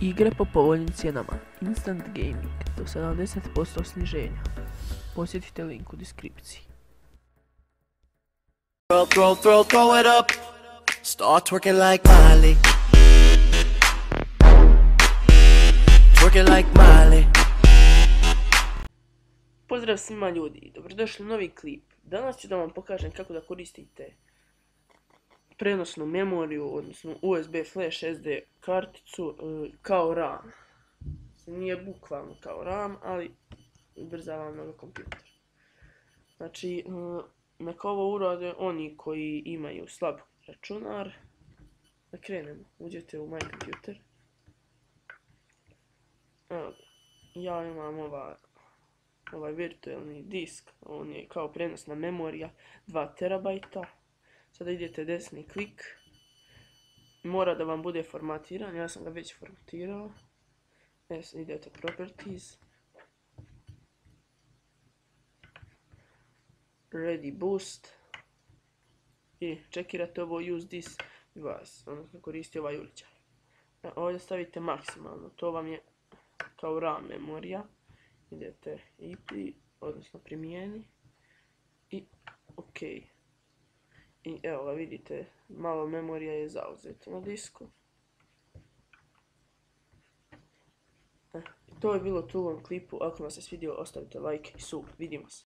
Igre po povoljnim cijenama. Instant gaming do 70% sniženja. Posjetite link u deskripciji. Throw it up. Start twerking like Miley. Twerking like Miley. Pozdrav svima ljudi, dobrodošli u novi klip. Danas ću da vam pokažem kako da koristite prenosnu memoriju, odnosno USB flash SD karticu kao RAM. Nije bukvalno kao RAM, ali ubrzava mnogo kompjuter. Znači, neka ovo urade oni koji imaju slab računar. Da krenemo, uđete u moj kompjuter. Evo, ja imam ovaj virtualni disk, on je kao prenosna memorija 2 terabajta. Sada idete desni klik, mora da vam bude formatiran, ja sam ga već formatirao. Idete properties, ready boost i čekirate ovo use this device, odnosno koristi ovaj uređaj. Ovdje stavite maksimalno, to vam je kao RAM memorija. Idete IP, odnosno primijeni i OK. I evo ga vidite, malo memorija je zauzeta na disku. To je bilo to u ovom klipu, ako vam se svidio ostavite like i vidimo se.